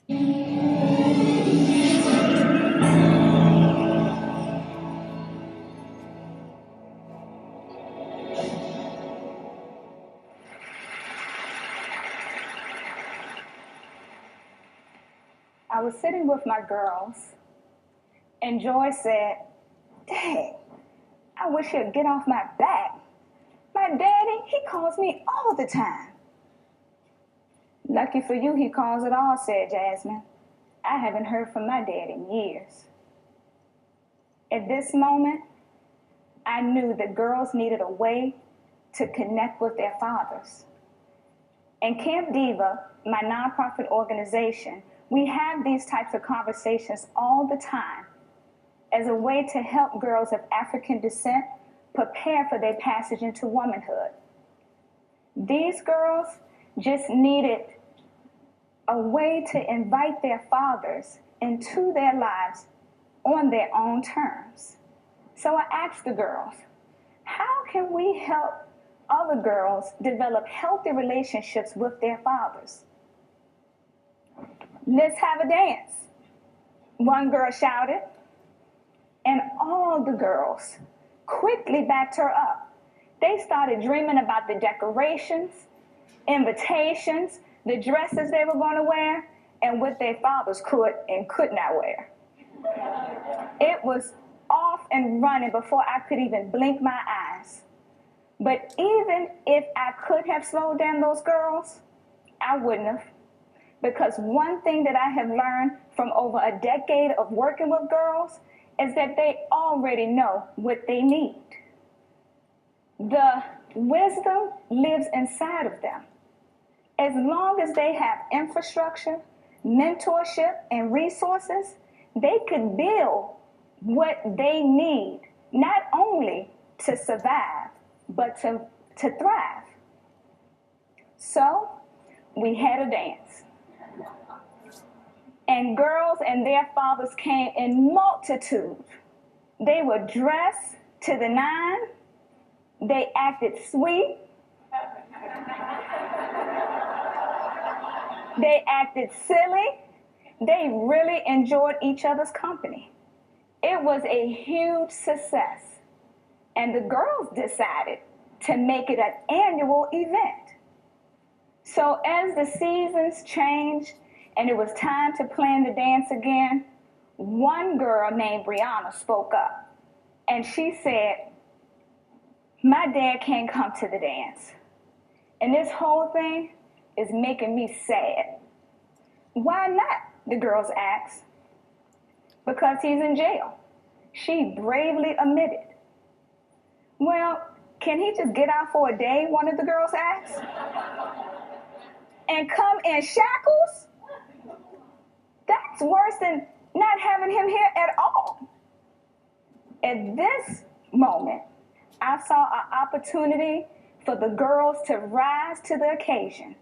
I was sitting with my girls, and Joy said, "Dang, I wish he'd get off my back. My daddy, he calls me all the time." "Lucky for you, he calls it all," said Jasmine. "I haven't heard from my dad in years." At this moment, I knew that girls needed a way to connect with their fathers. In Camp Diva, my nonprofit organization, we have these types of conversations all the time as a way to help girls of African descent prepare for their passage into womanhood. These girls just needed a way to invite their fathers into their lives on their own terms. So I asked the girls, how can we help other girls develop healthy relationships with their fathers? "Let's have a dance," one girl shouted, and all the girls quickly backed her up. They started dreaming about the decorations, invitations, the dresses they were going to wear, and what their fathers could and could not wear. It was off and running before I could even blink my eyes. But even if I could have slowed down those girls, I wouldn't have. Because one thing that I have learned from over a decade of working with girls is that they already know what they need. The wisdom lives inside of them. As long as they have infrastructure, mentorship, and resources, they could build what they need, not only to survive, but to thrive. So we had a dance. And girls and their fathers came in multitude. They were dressed to the nine. They acted sweet. They acted silly. They really enjoyed each other's company. It was a huge success. And the girls decided to make it an annual event. So as the seasons changed and it was time to plan the dance again, one girl named Brianna spoke up. And she said, "My dad can't come to the dance. And this whole thing is making me sad." "Why not?" the girls asked. "Because he's in jail," she bravely admitted. "Well, can he just get out for a day?" one of the girls asked. "And come in shackles? That's worse than not having him here at all." At this moment, I saw an opportunity for the girls to rise to the occasion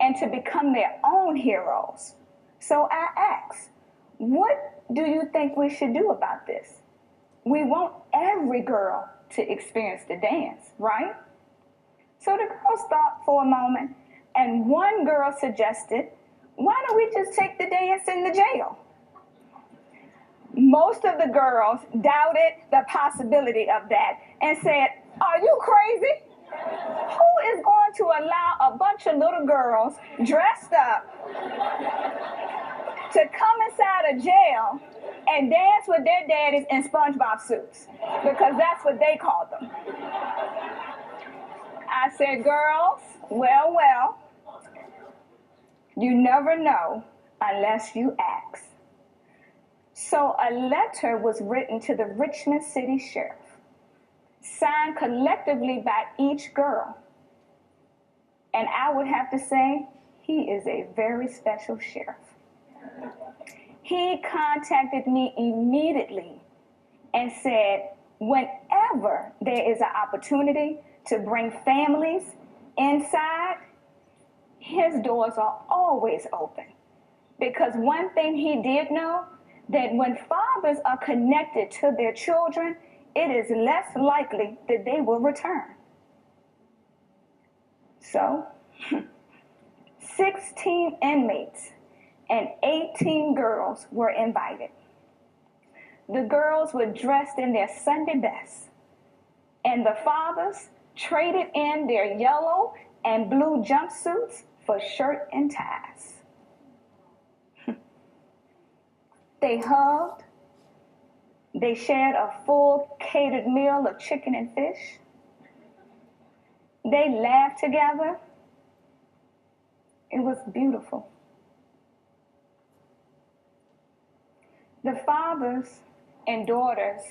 and to become their own heroes. So I asked, what do you think we should do about this? We want every girl to experience the dance, right? So the girls thought for a moment, and one girl suggested, why don't we just take the dance in the jail? Most of the girls doubted the possibility of that and said, "Are you crazy? Who is going to allow a bunch of little girls dressed up to come inside a jail and dance with their daddies in SpongeBob suits?" Because that's what they called them. I said, "Girls, well, you never know unless you ask." So a letter was written to the Richmond City Sheriff, signed collectively by each girl. And I would have to say, he is a very special sheriff. He contacted me immediately and said, whenever there is an opportunity to bring families inside, his doors are always open. Because one thing he did know, that when fathers are connected to their children, it is less likely that they will return. So, 16 inmates and 18 girls were invited. The girls were dressed in their Sunday best, and the fathers traded in their yellow and blue jumpsuits for shirt and ties. They hugged. They shared a full catered meal of chicken and fish. They laughed together. It was beautiful. The fathers and daughters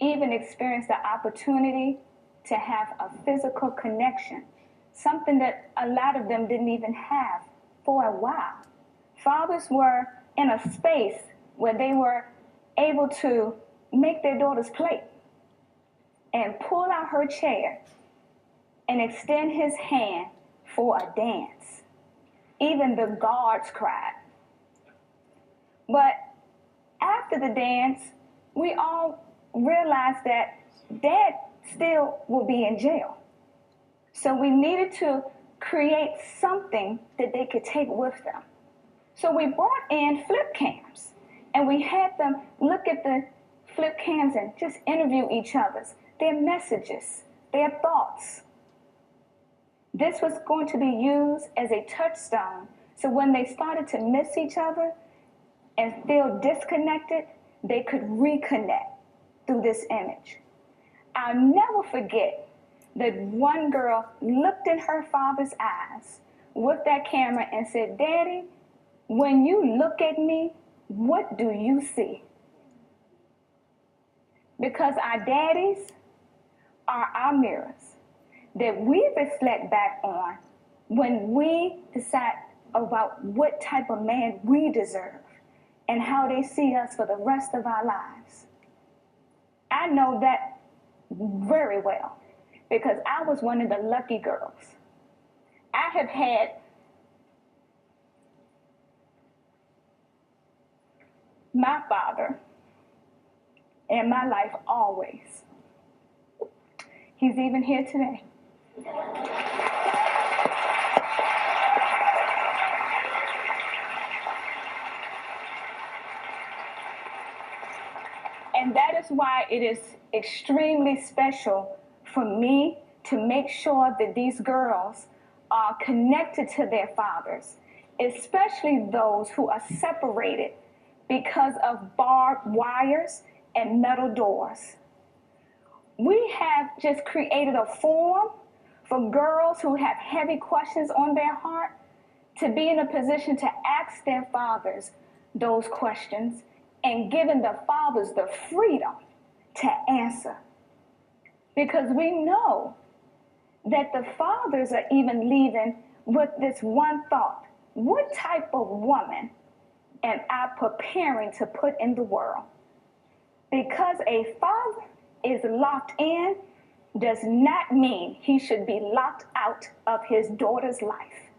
even experienced the opportunity to have a physical connection, something that a lot of them didn't even have for a while. Fathers were in a space where they were able to make their daughter's plate and pull out her chair and extend his hand for a dance. Even the guards cried. But after the dance, we all realized that Dad still will be in jail. So we needed to create something that they could take with them. So we brought in flip cams, and we had them look at the flip cams and just interview each other's, their messages, their thoughts. This was going to be used as a touchstone, so when they started to miss each other and feel disconnected, they could reconnect through this image. I'll never forget that one girl looked in her father's eyes with that camera and said, "Daddy, when you look at me, what do you see?" Because our daddies are our mirrors that we reflect back on when we decide about what type of man we deserve and how they see us for the rest of our lives. I know that very well because I was one of the lucky girls. I have had my father in my life always. He's even here today. And that is why it is extremely special for me to make sure that these girls are connected to their fathers, especially those who are separated because of barbed wires and metal doors. We have just created a forum for girls who have heavy questions on their heart to be in a position to ask their fathers those questions and giving the fathers the freedom to answer. Because we know that the fathers are even leaving with this one thought: what type of woman am I preparing to put in the world? Because a father is locked in does not mean he should be locked out of his daughter's life.